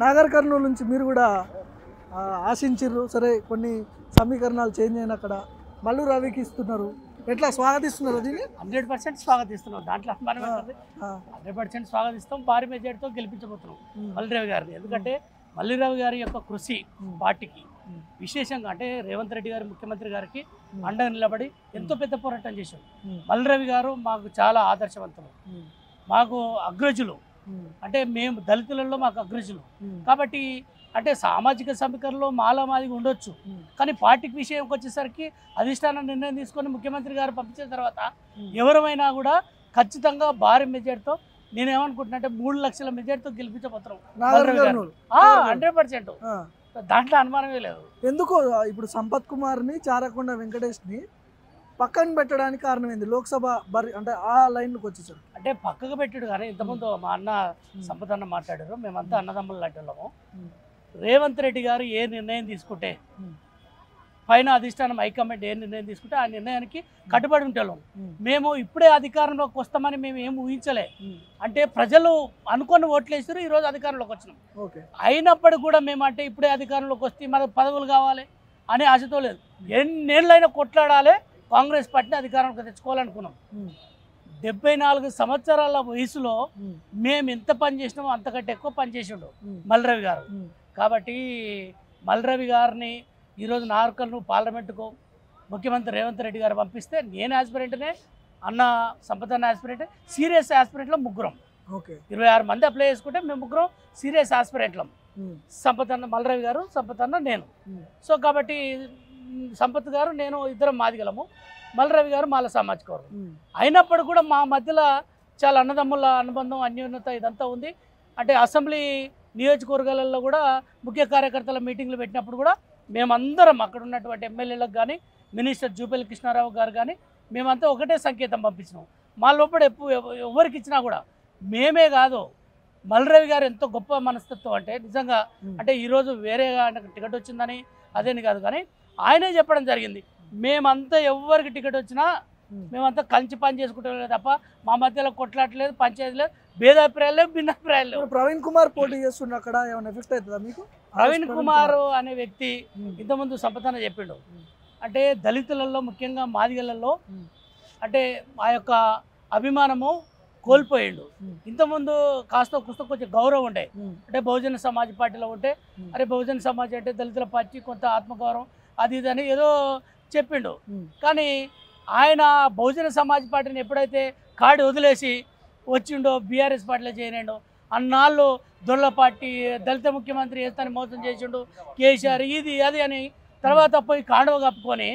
నాగర్ కర్నూలు నుంచి మీరు కూడా ఆశించారు, సరే కొన్ని సమీకరణాలు చేంజ్ అయిన అక్కడ మల్లు రవికి ఇస్తున్నారు, ఎట్లా స్వాగతిస్తున్నారు? దీన్ని 100% స్వాగతిస్తున్నాం. దాంట్లో అనుమానం ఉంటుంది. 100% స్వాగతిస్తాం. భారీ మెజార్టీతో గెలిపించబోతున్నాం మల్లిరావు గారిని. ఎందుకంటే మల్లిరావు గారి యొక్క కృషి పార్టీకి విశేషంగా, అంటే రేవంత్ రెడ్డి గారు ముఖ్యమంత్రి గారికి అండగా నిలబడి ఎంతో పెద్ద పోరాటం చేశారు. మల్లిరావు గారు మాకు చాలా ఆదర్శవంతులు, మాకు అగ్రజులు. అంటే మేము దళితులలో మాకు అగ్రజులు కాబట్టి, అంటే సామాజిక సమీకరణలో మాలామాదిగా ఉండొచ్చు, కానీ పార్టీకి విషయంకి వచ్చేసరికి అధిష్టానం నిర్ణయం తీసుకొని ముఖ్యమంత్రి గారు పంపించిన తర్వాత ఎవరమైనా కూడా ఖచ్చితంగా భారీ మెజార్టీతో, నేనేమనుకుంటున్నా అంటే 3 లక్షల మెజార్టీతో గెలిపించబోతున్నాం 100%. దాంట్లో అనుమానమే లేదు. ఎందుకు ఇప్పుడు సంపత్ కుమార్ని, చారకొండ వెంకటేష్ని పక్కన పెట్టడానికి కారణం ఏంది? లోక్సభ అంటే ఆ లైన్లోకి వచ్చేసారు అంటే పక్కకు పెట్టాడు. కానీ ఇంతకుముందు మా అన్న సంపత్ అన్న మాట్లాడారు, మేమంతా అన్నదమ్ములు లాంటి వాళ్ళము. రేవంత్ రెడ్డి గారు ఏ నిర్ణయం తీసుకుంటే, పైన అధిష్టానం హైకమాండ్ ఏ నిర్ణయం తీసుకుంటే ఆ నిర్ణయానికి కట్టుబడి ఉంటాం. మేము ఇప్పుడే అధికారంలోకి వస్తామని మేము ఏం ఊహించలే. అంటే ప్రజలు అనుకొని ఓట్లేసారు, ఈరోజు అధికారంలోకి వచ్చినాం. అయినప్పటికీ కూడా మేము అంటే ఇప్పుడే అధికారంలోకి వస్తే మనకు పదవులు కావాలి అనే ఆశతో లేదు. ఎన్నేళ్ళైనా కొట్లాడాలి, కాంగ్రెస్ పార్టీని అధికారంలోకి తెచ్చుకోవాలనుకున్నాం. 74 సంవత్సరాల వయసులో మేము ఎంత పని చేసినామో అంతకంటే ఎక్కువ పని చేసిండు మల్లిరావు గారు. కాబట్టి మల్లిరావు గారిని ఈరోజు నాగర్ కర్నూలు పార్లమెంటుకు ముఖ్యమంత్రి రేవంత్ రెడ్డి గారు పంపిస్తే, నేను యాస్పిరెంట్నే, అన్న సంపత్ అన్న యాస్పిరెంట్, సీరియస్ యాస్పిరెంట్లో ముగ్గురం. 26 మంది అప్లై చేసుకుంటే మేము ముగ్గురం సీరియస్ యాస్పిరెంట్లం. సంపత్ అన్న, మల్లిరావు గారు, సంపత్ అన్న, నేను. సో కాబట్టి సంపత్ గారు నేను ఇద్దరం మాదిగలము, మల్లిరావు గారు మాల సామాజిక వర్గం. అయినప్పటికీ కూడా మా మధ్యలో చాలా అన్నదమ్ముల అనుబంధం, అన్యోన్యత ఇదంతా ఉంది. అంటే అసెంబ్లీ నియోజకవర్గాలలో కూడా ముఖ్య కార్యకర్తల మీటింగ్లు పెట్టినప్పుడు కూడా మేమందరం అక్కడ ఉన్నటువంటి ఎమ్మెల్యేలకు కానీ, మినిస్టర్ జూపల్లి కృష్ణారావు గారు కానీ, మేమంతా ఒకటే సంకేతం పంపించినాం. మా లోపల ఎవరికి ఇచ్చినా కూడా, మేమే కాదు మల్లిరావు గారు ఎంతో గొప్ప మనస్తత్వం అంటే నిజంగా, అంటే ఈరోజు వేరే టికెట్ వచ్చిందని అదేని కాదు, కానీ ఆయనే చెప్పడం జరిగింది, మేమంతా ఎవరికి టికెట్ వచ్చినా మేమంతా కలిసి పని చేసుకుంటాం తప్ప మా మధ్యలో కొట్లాటలేదు, పంచాయతీ లేదు, భేదాభిప్రాయాలు లేవు, భిన్నాభిప్రాయాలు లేవు. ప్రవీణ్ కుమార్ పోటీ చేస్తున్న అక్కడ ఏమైనా ఎఫెక్ట్ అవుతుందా మీకు? ప్రవీణ్ కుమార్ అనే వ్యక్తి ఇంతకుముందు సంపదన చెప్పిండు, అంటే దళితులలో ముఖ్యంగా మాదిగలలో అంటే ఆ యొక్క అభిమానము కోల్పోయిండు. ఇంతకుముందు కాస్త కొంచెం గౌరవం ఉండే, అంటే బహుజన సమాజ్ పార్టీలో ఉంటే, అరే బహుజన సమాజ్ అంటే దళితుల పార్టీ, కొంత ఆత్మగౌరవం అది ఇది అని ఏదో చెప్పిండు. కానీ ఆయన బహుజన సమాజ్ పార్టీని ఎప్పుడైతే కాడి వదిలేసి వచ్చిండో, బీఆర్ఎస్ పార్టీలో చేరిండో, అన్నాళ్ళు దొల్ల పార్టీ, దళిత ముఖ్యమంత్రి చేస్తాని మోసం చేసిండు కేసీఆర్, ఇది అది అని తర్వాత పోయి కాండవ కప్పుకొని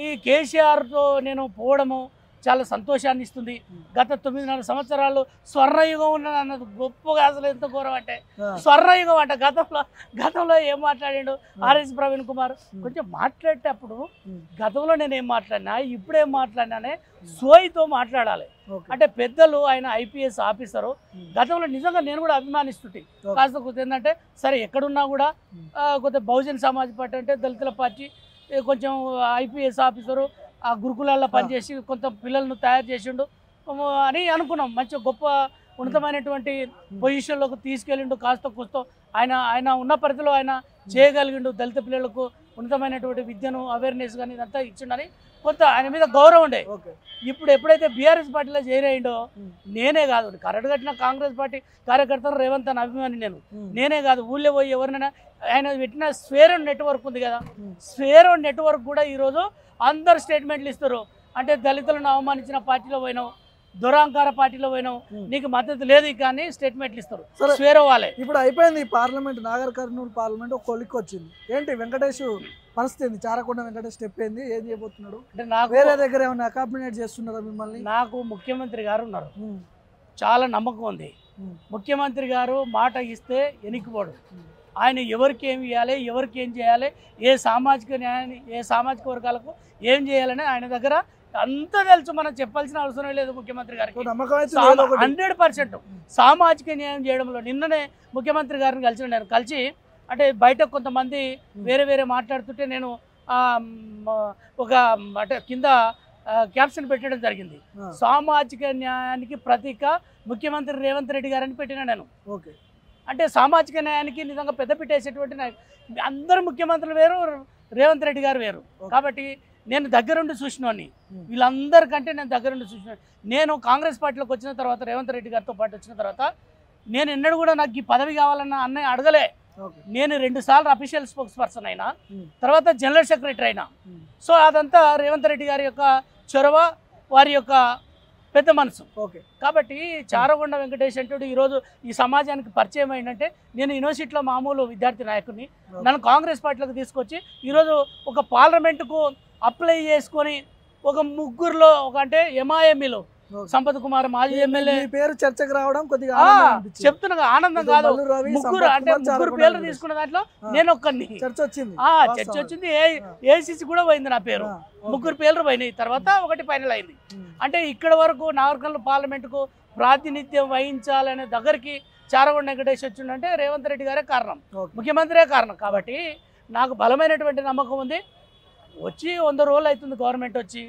ఈ కేసీఆర్తో నేను పోవడము చాలా సంతోషాన్ని ఇస్తుంది. గత 9.5 సంవత్సరాలు స్వర్ణయుగం ఉన్నది అన్నది గొప్పగా, అసలు ఎంత ఘోరం అంటే స్వర్ణయుగం అంట. గతంలో ఏం మాట్లాడాడు ఆర్ఎస్ ప్రవీణ్ కుమార్, కొంచెం మాట్లాడేటప్పుడు గతంలో నేను ఏం మాట్లాడినా ఇప్పుడేం మాట్లాడినానే సోయితో మాట్లాడాలి. అంటే పెద్దలు, ఆయన ఐపీఎస్ ఆఫీసరు, గతంలో నిజంగా నేను కూడా అభిమానిస్తుంటే, కాస్త కొంచెం ఏంటంటే సరే ఎక్కడున్నా కూడా కొంచెం బహుజన్ సమాజ్ పార్టీ అంటే దళితుల పార్టీ, కొంచెం ఐపీఎస్ ఆఫీసరు ఆ గురుకులాల్లో పనిచేసి కొంత పిల్లలను తయారు చేసిండు అని అనుకున్నాం. మంచి గొప్ప ఉన్నతమైనటువంటి పొజిషన్లోకి తీసుకెళ్ళిండు. కాస్త కూస్తో ఆయన ఉన్న పరిధిలో ఆయన చేయగలిగిండు. దళిత పిల్లలకు ఉన్నతమైనటువంటి విద్యను, అవేర్నెస్ కానీ ఇదంతా ఇచ్చిండని కొంత ఆయన మీద గౌరవం ఉండే. ఇప్పుడు ఎప్పుడైతే బీఆర్ఎస్ పార్టీలో చేరేయండో, నేనే కాదు కరెక్ట్ కట్టిన కాంగ్రెస్ పార్టీ కార్యకర్తలు రేవంత్ అని అభిమాని నేనే కాదు, ఊళ్ళో పోయి ఎవరినైనా ఆయన పెట్టిన స్వేరో నెట్వర్క్ ఉంది కదా, స్వేరో నెట్వర్క్ కూడా ఈరోజు అందరు స్టేట్మెంట్లు ఇస్తారు. అంటే దళితులను అవమానించిన పార్టీలో పోయినావు, దురాంకార పార్టీలో పోయినావు, నీకు మద్దతు లేదు కానీ స్టేట్మెంట్లు ఇస్తారు స్వేరో వాళ్ళే. ఇప్పుడు అయిపోయింది పార్లమెంట్, నాగర్ కర్నూలు పార్లమెంట్ ఒక కొలిక్కి వచ్చింది. ఏంటి వెంకటేష్ పరిస్థితి ఏంది? చారకొండ వెంకటేష్ స్టెప్ ఏంది, ఏం చేయబోతున్నాడు? అంటే నాకు వేరే దగ్గర ఏమైనా అకామిడేట్ చేస్తున్నారా మిమ్మల్ని? నాకు ముఖ్యమంత్రి గారు ఉన్నారు, చాలా నమ్మకం ఉంది. ముఖ్యమంత్రి గారు మాట ఇస్తే ఎనికిపోడు. ఆయన ఎవరికి ఏం ఇవ్వాలి, ఎవరికి ఏం చేయాలి, ఏ సామాజిక న్యాయాన్ని, ఏ సామాజిక వర్గాలకు ఏం చేయాలని ఆయన దగ్గర అంతా తెలుసు. మనం చెప్పాల్సిన అవసరం లేదు ముఖ్యమంత్రి గారికి. 100% సామాజిక న్యాయం చేయడంలో నిన్ననే ముఖ్యమంత్రి గారిని కలిసి అంటే బయట కొంతమంది వేరే మాట్లాడుతుంటే నేను ఒక అంటే కింద క్యాప్షన్ పెట్టడం జరిగింది, సామాజిక న్యాయానికి ప్రతీక ముఖ్యమంత్రి రేవంత్ రెడ్డి గారని పెట్టినా నేను. అంటే సామాజిక న్యాయానికి నిజంగా పెద్దపీట వేసేటువంటి అందరు ముఖ్యమంత్రులు వేరు, రేవంత్ రెడ్డి గారు వేరు. కాబట్టి నేను దగ్గరుండి చూసినోని, వీళ్ళందరికంటే నేను దగ్గరుండి చూసిన. నేను కాంగ్రెస్ పార్టీలోకి వచ్చిన తర్వాత, రేవంత్ రెడ్డి గారితో పాటు వచ్చిన తర్వాత, నేను ఎన్నడూ కూడా నాకు ఈ పదవి కావాలన్న అన్నయ్య అడగలే. నేను 2 సార్లు అఫీషియల్ స్పోక్స్ పర్సన్ అయినా, తర్వాత జనరల్ సెక్రటరీ అయినా. సో అదంతా రేవంత్ రెడ్డి గారి యొక్క చొరవ, వారి యొక్క పెద్ద మనసు. కాబట్టి చారగొండ వెంకటేష్ అంటూ ఈరోజు ఈ సమాజానికి పరిచయం ఏంటంటే, నేను యూనివర్సిటీలో మామూలు విద్యార్థి నాయకుడిని, నన్ను కాంగ్రెస్ పార్టీలోకి తీసుకొచ్చి ఈరోజు ఒక పార్లమెంటుకు అప్లై చేసుకొని ఒక ముగ్గురులో అంటే ఎంఐఎంఈలో సంపత్ కుమార్ మాజీ ఎమ్మెల్యే పేరు చర్చకు రావడం కొద్దిగా చెప్తున్నా, ఆనందం కాదు. ముగ్గురు అంటే ముగ్గురు పేర్లు తీసుకున్న దాంట్లో నేను ఒక్కడిని. చర్చ వచ్చింది, ఏసీసీ కూడా పోయింది, నా పేరు. ముగ్గురు పేర్లు పోయినాయి, తర్వాత ఒకటి ఫైనల్ అయింది. అంటే ఇక్కడ వరకు నాగర్కర్నూలు పార్లమెంటుకు ప్రాతినిధ్యం వహించాలనే దగ్గరికి చారగొండ వెంకటేష్ వచ్చిందంటే రేవంత్ రెడ్డి గారే కారణం, ముఖ్యమంత్రే కారణం. కాబట్టి నాకు బలమైనటువంటి నమ్మకం ఉంది. వచ్చి 100 రోజులు అవుతుంది గవర్నమెంట్ వచ్చి.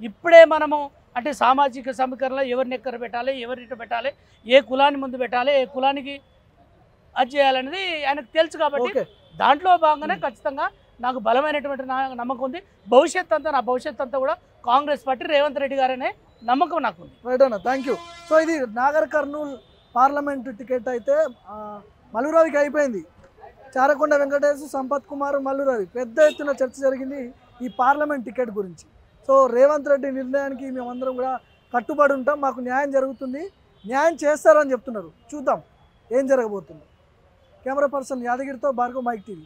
ఇప్పుడే మనము అంటే సామాజిక సమీకరణలో ఎవరిని ఎక్కడ పెట్టాలి, ఎవరిని పెట్టాలి, ఏ కులాన్ని ముందు పెట్టాలి, ఏ కులానికి అది చేయాలనేది ఆయనకు తెలుసు. కాబట్టి దాంట్లో భాగంగానే ఖచ్చితంగా నాకు బలమైనటువంటి నమ్మకం ఉంది. నా భవిష్యత్ అంతా కూడా కాంగ్రెస్ పార్టీ, రేవంత్ రెడ్డి గారనే నమ్మకం నాకు ఉంది. రైట్ అన్న, థ్యాంక్ యూ. సో ఇది నాగర్ కర్నూల్ పార్లమెంటు టికెట్ అయితే మల్లురవికి అయిపోయింది. చారకొండ వెంకటేష్, సంపత్ కుమార్, మల్లురవి పెద్ద ఎత్తున చర్చ జరిగింది ఈ పార్లమెంట్ టికెట్ గురించి. సో రేవంత్ రెడ్డి నిర్ణయానికి మేమందరం కూడా కట్టుబడి ఉంటాం, మాకు న్యాయం జరుగుతుంది, న్యాయం చేస్తారని చెప్తున్నారు. చూద్దాం ఏం జరగబోతుంది. కెమెరా పర్సన్ యాదగిరితో భార్గవ్, మైక్ టీవీ.